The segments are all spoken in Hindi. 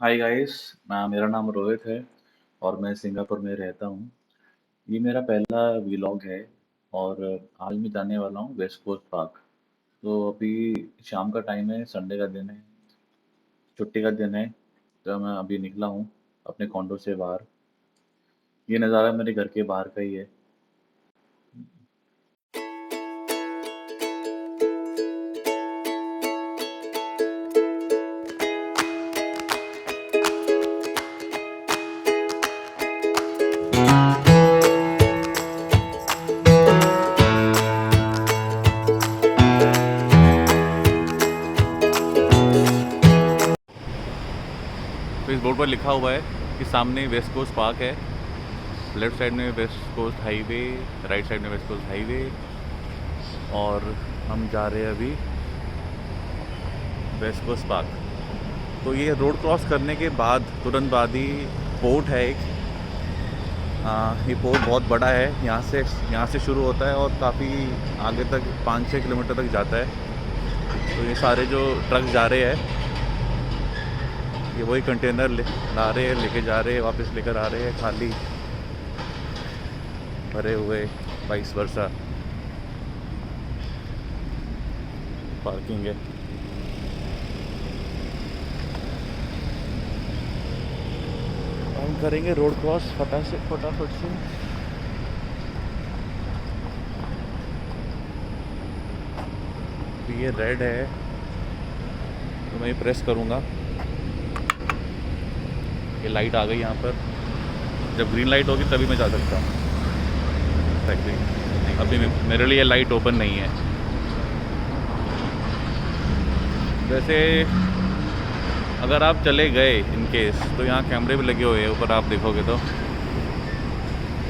Hi guys. मेरा नाम रोहित है और मैं सिंगापुर में रहता हूँ। ये मेरा पहला व्लॉग है और आज मैं जाने वाला हूँ वेस्ट कोस्ट पार्क। तो अभी शाम का टाइम है, संडे का दिन है, छुट्टी का दिन है। तो मैं अभी निकला हूँ अपने कॉन्डो से बाहर। ये नज़ारा मेरे घर के बाहर का ही है। तो इस बोर्ड पर लिखा हुआ है कि सामने वेस्ट कोस्ट पार्क है। लेफ्ट साइड में west coast highway, right side में वेस्ट कोस्ट हाईवे। और हम जा रहे हैं अभी वेस्ट कोस्ट पार्क। तो ये रोड क्रॉस करने के बाद तुरंत बाद ही पोर्ट है एक। ये पोर्ट बहुत बड़ा है। यहाँ से शुरू होता है और काफ़ी आगे तक 5-6 किलोमीटर तक जाता है। तो ये सारे जो ट्रक जा रहे हैं, ये वही कंटेनर ला रहे हैं, लेके जा रहे हैं, वापस लेकर आ रहे हैं खाली भरे हुए। वाइस वर्सा पार्किंग है। हम करेंगे रोड क्रॉस फटाफट से। तो ये रेड है तो मैं ये प्रेस करूँगा। ये लाइट आ गई यहाँ पर। जब ग्रीन लाइट होगी तभी मैं जा सकता हूँ। अभी मेरे लिए लाइट ओपन नहीं है। वैसे अगर आप चले गए इन केस तो यहाँ कैमरे भी लगे हुए हैं ऊपर, आप देखोगे तो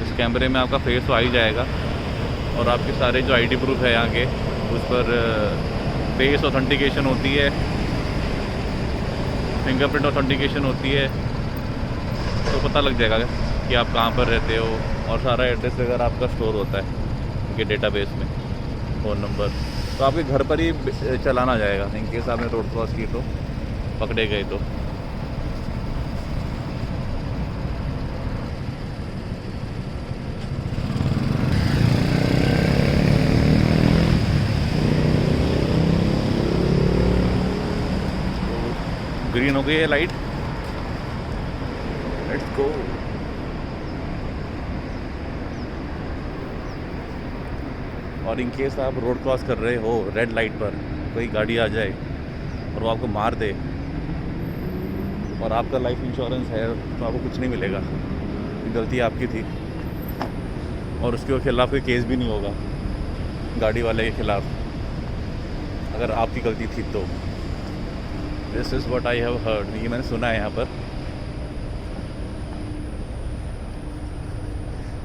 इस कैमरे में आपका फेस तो आ ही जाएगा। और आपके सारे जो आईडी प्रूफ है यहाँ के, उस पर फेस ऑथेंटिकेशन होती है, फिंगरप्रिंट ऑथेंटिकेशन होती है। तो पता लग जाएगा कि आप कहाँ पर रहते हो, और सारा एड्रेस वगैरह आपका स्टोर होता है उनके डेटाबेस में, फ़ोन नंबर। तो आपके घर पर ही चलाना जाएगा इन केस आपने रोड क्रॉस की तो, पकड़े गए तो। ग्रीन हो गई है लाइट, लेट्स गो। और इन केस आप रोड क्रॉस कर रहे हो रेड लाइट पर, कोई गाड़ी आ जाए और वो आपको मार दे और आपका लाइफ इंश्योरेंस है, तो आपको कुछ नहीं मिलेगा। गलती आपकी थी और उसके खिलाफ़ कोई केस भी नहीं होगा गाड़ी वाले के खिलाफ़, अगर आपकी गलती थी तो। This is what I have heard, ये मैंने सुना है यहाँ पर।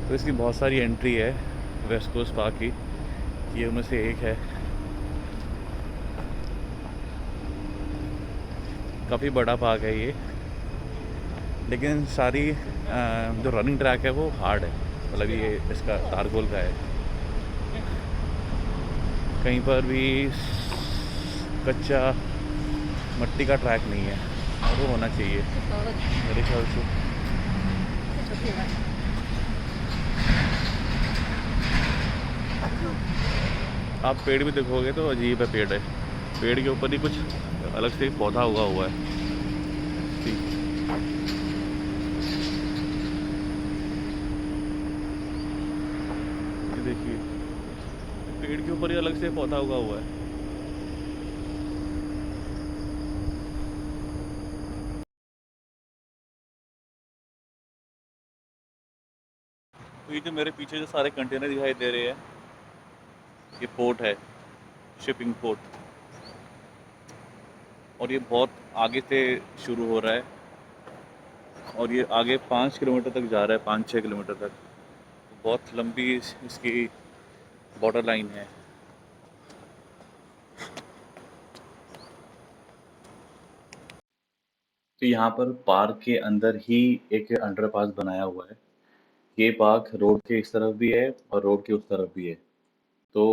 तो इसकी बहुत सारी एंट्री है वेस्ट कोस्ट पार्क की, ये उनमें से एक है। काफ़ी बड़ा पार्क है ये, लेकिन सारी जो रनिंग ट्रैक है वो हार्ड है। मतलब ये इसका तारकोल का है। कहीं पर भी कच्चा मट्टी का ट्रैक नहीं है, और वो होना चाहिए मेरे ख्याल से। आप पेड़ भी देखोगे तो अजीब है पेड़ है। पेड़ के ऊपर ही कुछ अलग से पौधा उगा हुआ है। ये देखिए, पेड़ के ऊपर ही अलग से पौधा उगा हुआ है। तो ये जो मेरे पीछे जो सारे कंटेनर दिखाई दे रहे हैं, ये पोर्ट है, शिपिंग पोर्ट। और ये बहुत आगे से शुरू हो रहा है और ये आगे 5 किलोमीटर तक जा रहा है, 5-6 किलोमीटर तक। तो बहुत लंबी इसकी बॉर्डर लाइन है। तो यहाँ पर पार्क के अंदर ही एक अंडरपास बनाया हुआ है। ये पार्क रोड के इस तरफ भी है और रोड के उस तरफ भी है। तो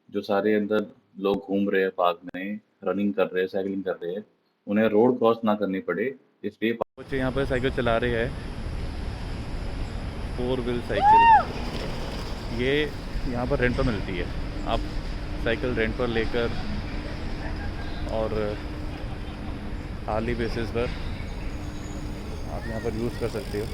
जो सारे अंदर लोग घूम रहे हैं पार्क में, रनिंग कर रहे हैं, साइकिलिंग कर रहे हैं, उन्हें रोड क्रॉस ना करनी पड़े, इसलिए बच्चे यहाँ पर साइकिल चला रहे हैं, 4 व्हील साइकिल। ये यहाँ पर रेंट पर मिलती है। आप साइकिल रेंट पर लेकर और हार्ली बेसिस पर आप यहाँ पर यूज़ कर सकते हो।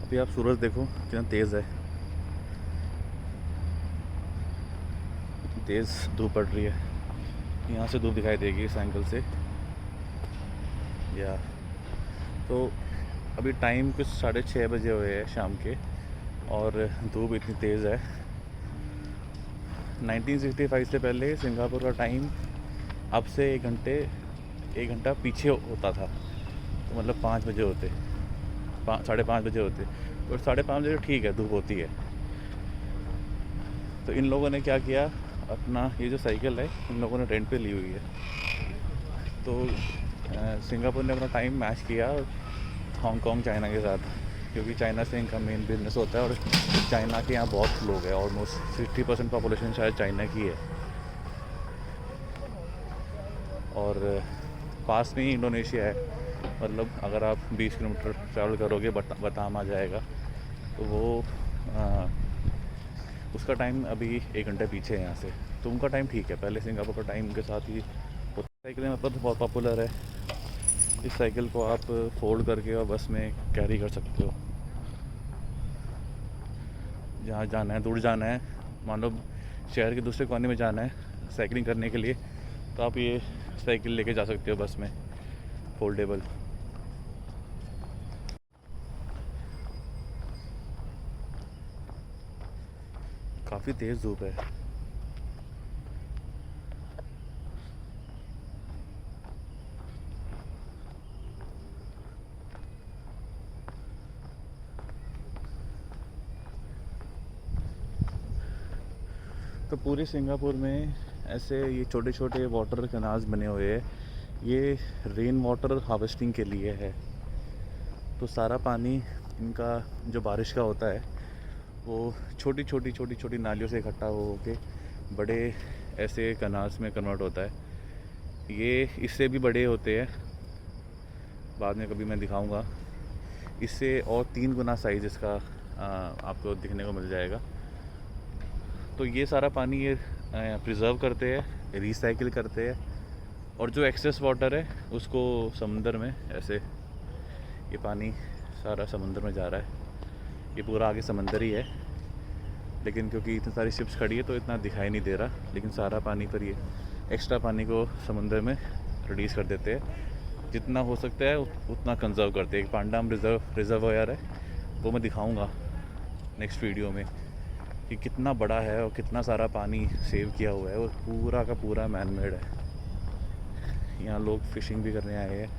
अभी आप सूरज देखो कितना तेज़ है, तेज़ धूप पड़ रही है। यहाँ से धूप दिखाई देगी इस एंगल से। या तो अभी टाइम कुछ 6:30 बजे हुए हैं शाम के, और धूप इतनी तेज़ है। 1965 से पहले सिंगापुर का टाइम अब से 1 घंटा पीछे होता था। तो मतलब 5 बजे होते, 5:30 बजे होते, और 5:30 बजे ठीक है, धूप होती है। तो इन लोगों ने क्या किया, अपना ये जो साइकिल है इन लोगों ने रेंट पे ली हुई है। तो सिंगापुर ने अपना टाइम मैच किया हांगकांग चाइना के साथ, क्योंकि चाइना से इनका मेन बिजनेस होता है, और चाइना के यहाँ बहुत लोग हैं, ऑलमोस्ट 60% पॉपुलेशन शायद चाइना की है। और पास में ही इंडोनेशिया है, मतलब अगर आप 20 किलोमीटर ट्रैवल करोगे बताम आ जाएगा। तो वो उसका टाइम अभी 1 घंटे पीछे है यहाँ से। तो उनका टाइम ठीक है, पहले सिंगापुर का टाइम के साथ ही। साइकिलें मतलब बहुत पॉपुलर है। इस साइकिल को आप फोल्ड करके और बस में कैरी कर सकते हो। जहाँ जाना है, दूर जाना है, मान लो शहर के दूसरे कोने में जाना है साइकिलिंग करने के लिए, तो आप ये साइकिल लेके जा सकते हो बस में, फोल्डेबल। काफ़ी तेज़ धूप है। तो पूरे सिंगापुर में ऐसे ये छोटे छोटे वाटर कैनाल्स बने हुए हैं। ये रेन वाटर हार्वेस्टिंग के लिए है। तो सारा पानी इनका जो बारिश का होता है वो छोटी छोटी नालियों से इकट्ठा हो के बड़े ऐसे कैनाल्स में कन्वर्ट होता है। ये इससे भी बड़े होते हैं, बाद में कभी मैं दिखाऊंगा। इससे और 3 गुना साइज़ इसका आपको दिखने को मिल जाएगा। तो ये सारा पानी ये प्रिज़र्व करते हैं, रिसाइकिल करते हैं, और जो एक्सेस वाटर है उसको समुंदर में, ऐसे ये पानी सारा समुंदर में जा रहा है। ये पूरा आगे समंदर ही है, लेकिन क्योंकि इतनी सारी शिप्स खड़ी है तो इतना दिखाई नहीं दे रहा, लेकिन सारा पानी पर ये एक्स्ट्रा पानी को समुंदर में रिलीज़ कर देते हैं। जितना हो सकता है उतना कंजर्व करते हैं। एक पांडाम रिजर्वायर है, वो मैं दिखाऊंगा नेक्स्ट वीडियो में कि कितना बड़ा है और कितना सारा पानी सेव किया हुआ है। वो पूरा का पूरा मैन मेड है। यहाँ लोग फिशिंग भी करने आए हैं।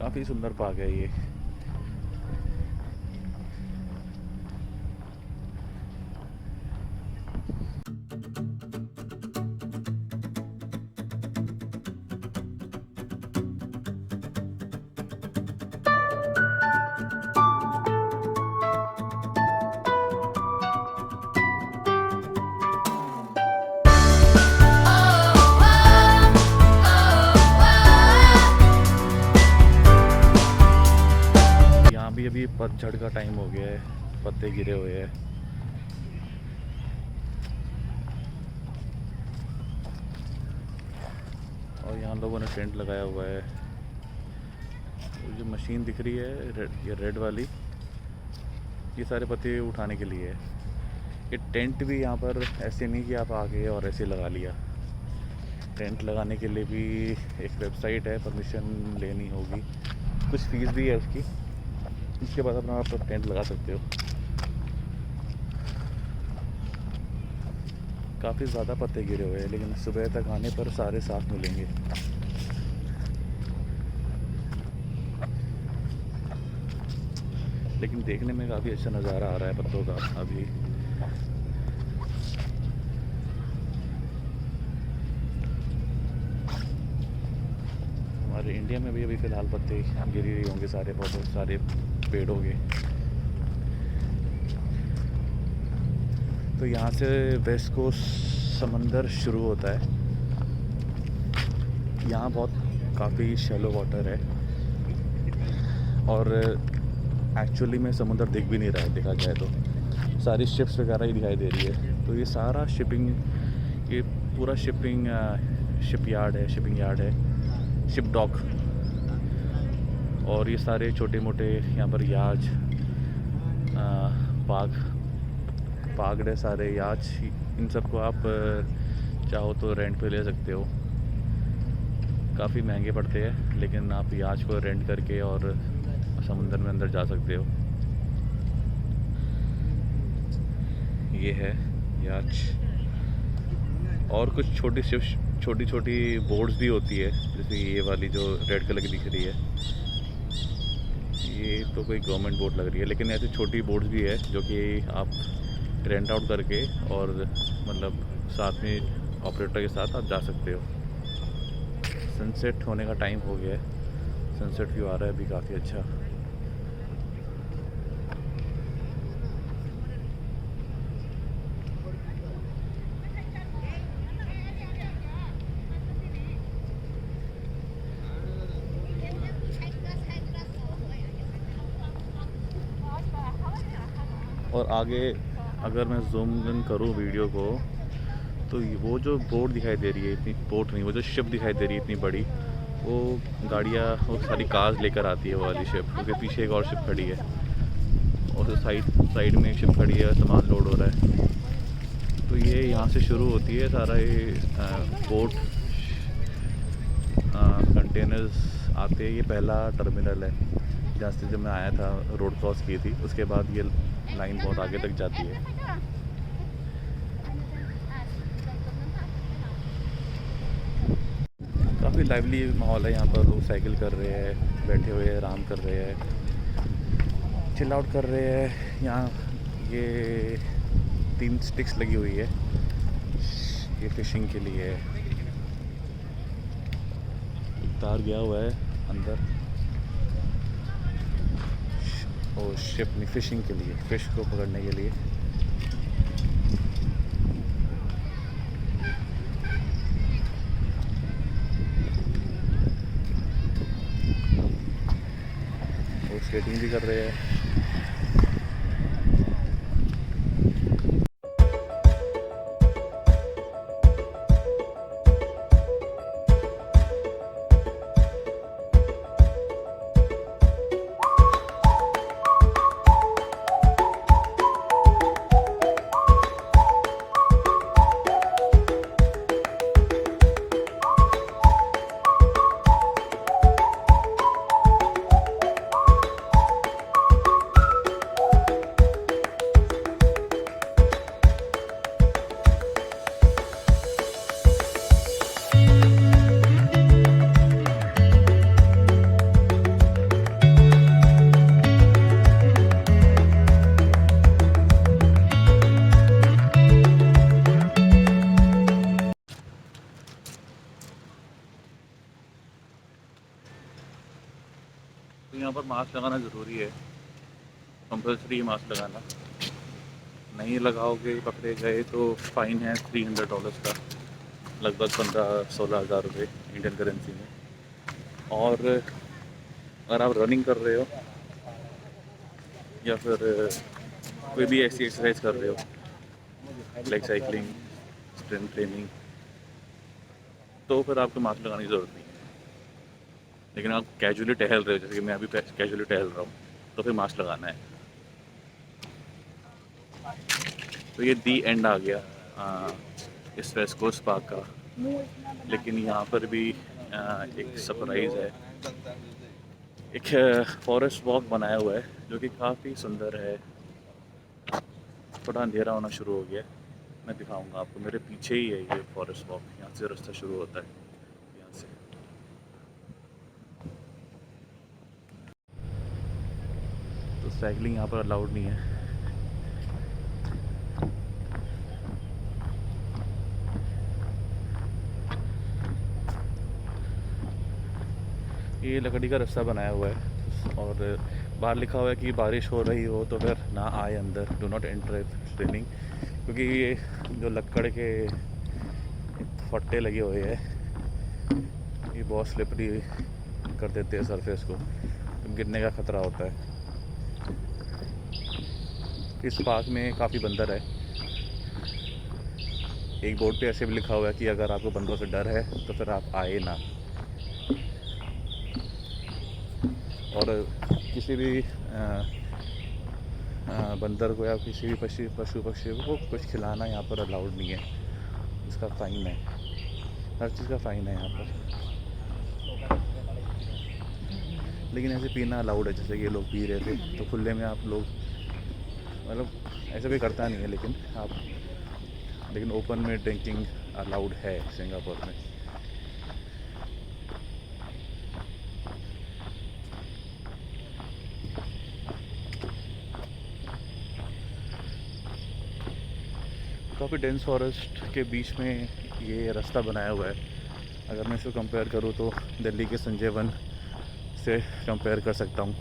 काफ़ी सुंदर पार्क है ये। अभी पतझड़ का टाइम हो गया है, पत्ते गिरे हुए हैं। और यहाँ लोगों ने टेंट लगाया हुआ है। जो मशीन दिख रही है ये रेड वाली, ये सारे पत्ते उठाने के लिए है। ये टेंट भी यहाँ पर ऐसे नहीं कि आप आ गए और ऐसे लगा लिया। टेंट लगाने के लिए भी एक वेबसाइट है, परमिशन लेनी होगी, कुछ फीस भी है उसकी। इसके बाद अपना आप टेंट लगा सकते हो। काफ़ी ज़्यादा पत्ते गिरे हुए हैं, लेकिन सुबह तक आने पर सारे साफ मिलेंगे। लेकिन देखने में काफ़ी अच्छा नज़ारा आ रहा है पत्तों का अभी। इंडिया में भी अभी फ़िलहाल पत्ते गिर ही होंगे सारे, बहुत सारे पेड़ हो गए। तो यहाँ से वेस्ट कोस्ट समंदर शुरू होता है। यहाँ बहुत काफ़ी शैलो वाटर है और एक्चुअली में समुंदर दिख भी नहीं रहा है, देखा जाए तो सारी शिप्स वगैरह ही दिखाई दे रही है। तो ये सारा ये पूरा शिपिंग यार्ड है, शिप डॉक। और ये सारे छोटे मोटे यहाँ पर याच पागड है, सारे याच। इन सबको आप चाहो तो रेंट पे ले सकते हो। काफ़ी महंगे पड़ते हैं, लेकिन आप याच को रेंट करके और समुंदर में अंदर जा सकते हो। ये है याच। और कुछ छोटी छोटी बोट्स भी होती है, जैसे ये वाली जो रेड कलर की दिख रही है, ये तो कोई गवर्नमेंट बोट लग रही है। लेकिन ऐसी छोटी बोट्स भी है जो कि आप रेंट आउट करके और मतलब साथ में ऑपरेटर के साथ आप जा सकते हो। सनसेट होने का टाइम हो गया है, सनसेट व्यू आ रहा है अभी काफ़ी अच्छा। और आगे अगर मैं जूम इन करूँ वीडियो को, तो वो जो बोट दिखाई दे रही है, इतनी बोट नहीं, वो जो शिप दिखाई दे रही है इतनी बड़ी, वो गाड़ियाँ, वो सारी कार्स लेकर आती है वो वाली शिप। क्योंकि पीछे एक और शिप खड़ी है और साइड में एक शिप खड़ी है, सामान लोड हो रहा है। तो ये यहाँ से शुरू होती है सारा ये बोट कंटेनर्स आते हैं। ये पहला टर्मिनल है जहाँ से जब मैं आया था, रोड क्रॉस की थी, उसके बाद ये लाइन बहुत आगे तक जाती है। काफ़ी लाइवली माहौल है यहाँ पर। लोग साइकिल कर रहे हैं, बैठे हुए आराम कर रहे हैं, चिल आउट कर रहे हैं। यहाँ ये 3 स्टिक्स लगी हुई है, ये फिशिंग के लिए है। तार गया हुआ है अंदर, और शिप में फिशिंग के लिए, फिश को पकड़ने के लिए। और स्केटिंग भी कर रहे हैं। तो यहाँ पर मास्क लगाना ज़रूरी है, कंपल्सरी है मास्क लगाना। नहीं लगाओगे, पकड़े गए तो फ़ाइन है $300 का, लगभग 15-16 हज़ार रुपये इंडियन करेंसी में। और अगर आप रनिंग कर रहे हो या फिर कोई भी ऐसी एक्सरसाइज कर रहे हो, लाइक साइकिलिंग, स्ट्रेंथ ट्रेनिंग, तो फिर आपको मास्क लगाने की ज़रूरत नहीं है। लेकिन आप कैजुअली टहल रहे हो, जैसे कि मैं अभी कैजुअली टहल रहा हूँ, तो फिर मास्क लगाना है। तो ये दी एंड आ गया इस वेस्ट कोस्ट पार्क का। लेकिन यहाँ पर भी एक सरप्राइज़ है, एक फॉरेस्ट वॉक बनाया हुआ है जो कि काफ़ी सुंदर है। थोड़ा अंधेरा होना शुरू हो गया, मैं दिखाऊंगा आपको। मेरे पीछे ही है ये फॉरेस्ट वॉक, यहाँ से रास्ता शुरू होता है, यहाँ से। तो साइकिलिंग यहाँ पर अलाउड नहीं है। ये लकड़ी का रास्ता बनाया हुआ है और बाहर लिखा हुआ है कि बारिश हो रही हो तो फिर ना आए अंदर, do not enter if raining, क्योंकि ये जो लकड़ के फट्टे लगे हुए हैं ये बहुत स्लिपरी कर देते हैं सरफेस को, तो गिरने का ख़तरा होता है। इस पार्क में काफ़ी बंदर है। एक बोर्ड पे ऐसे भी लिखा हुआ है कि अगर आपको बंदरों से डर है तो फिर आप आए ना। और किसी भी बंदर को या किसी भी पशु पक्षी को कुछ खिलाना यहाँ पर अलाउड नहीं है, इसका फ़ाइन है, हर चीज़ का फ़ाइन है यहाँ पर। लेकिन ऐसे पीना अलाउड है, जैसे कि ये लोग पी रहे थे तो खुले में आप लोग, मतलब ऐसा कोई करता नहीं है लेकिन ओपन में ड्रिंकिंग अलाउड है सिंगापुर में। काफ़ी डेंस फॉरेस्ट के बीच में ये रास्ता बनाया हुआ है। अगर मैं इसको कंपेयर करूँ तो दिल्ली के संजय वन से कंपेयर कर सकता हूँ।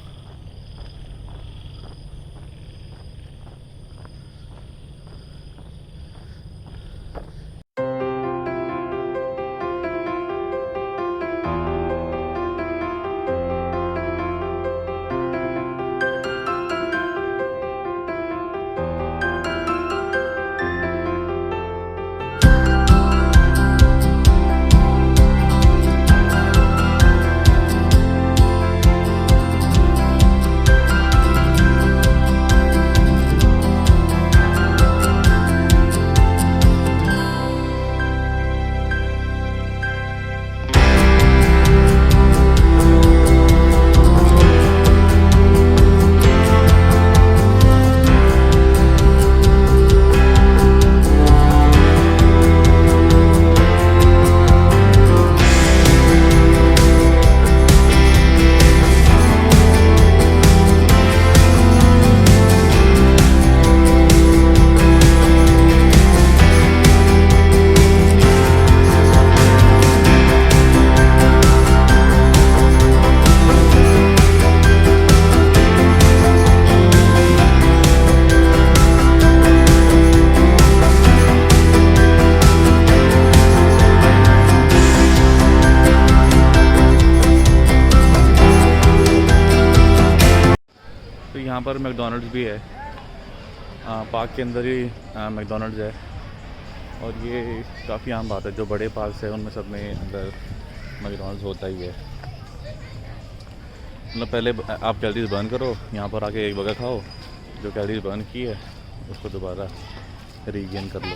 यहाँ पर मैकडॉनल्ड्स भी है, पार्क के अंदर ही मैकडॉनल्ड्स है। और ये काफ़ी आम बात है, जो बड़े पार्क्स हैं उनमें सब में अंदर मैकडॉनल्ड्स होता ही है। मतलब पहले आप कैलोरीज बर्न करो, यहाँ पर आके एक बर्गर खाओ, जो कैलोरीज बर्न की है उसको दोबारा रीगेन कर लो।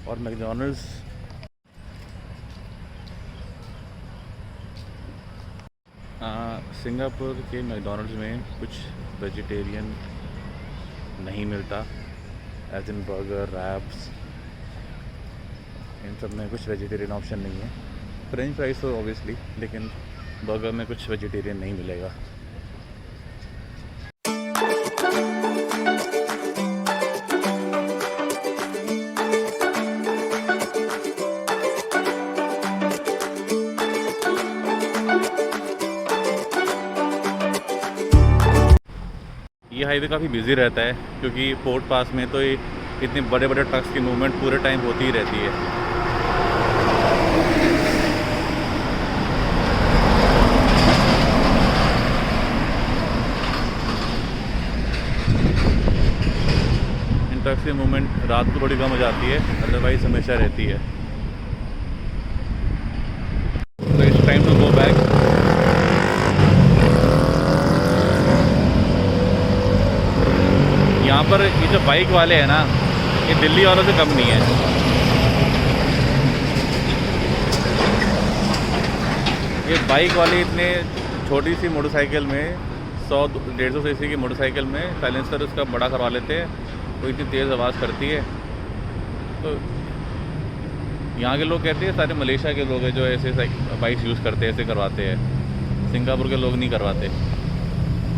और मैकडॉनल्ड्स सिंगापुर के मैकडॉनल्ड्स में कुछ वेजिटेरियन नहीं मिलता, एज इन बर्गर, रैप्स, इन सब में कुछ वेजिटेरियन ऑप्शन नहीं है। फ्रेंच फ्राइज तो ऑब्वियसली, लेकिन बर्गर में कुछ वेजिटेरियन नहीं मिलेगा। ये हाईवे काफ़ी बिजी रहता है क्योंकि पोर्ट पास में तो ये इतने बड़े बड़े ट्रक्स की मूवमेंट पूरे टाइम होती ही रहती है। इन ट्रक्स की मूवमेंट रात को थोड़ी कम हो जाती है, अदरवाइज हमेशा रहती है। तो it's time to go back. यहाँ पर ये जो बाइक वाले हैं ना, ये दिल्ली वालों से कम नहीं है। ये बाइक वाले इतने छोटी सी मोटरसाइकिल में 100-150 सीसी की मोटरसाइकिल में साइलेंसर उसका बड़ा करवा लेते हैं, वो इतनी तेज़ आवाज़ करती है। तो यहाँ के लोग कहते हैं सारे मलेशिया के लोग हैं जो ऐसे बाइक्स यूज़ करते हैं, ऐसे करवाते हैं। सिंगापुर के लोग नहीं करवाते,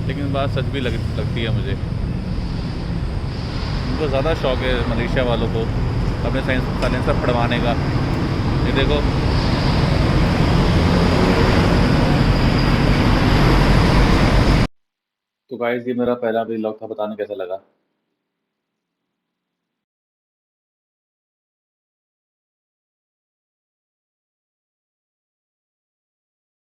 लेकिन बात सच भी लगती है मुझे। उनको ज़्यादा शौक है मलेशिया वालों को अपने साइलेंसर फड़वाने का। ये देखो, तो गाइस ये मेरा पहला व्लॉग था, बताने कैसा लगा।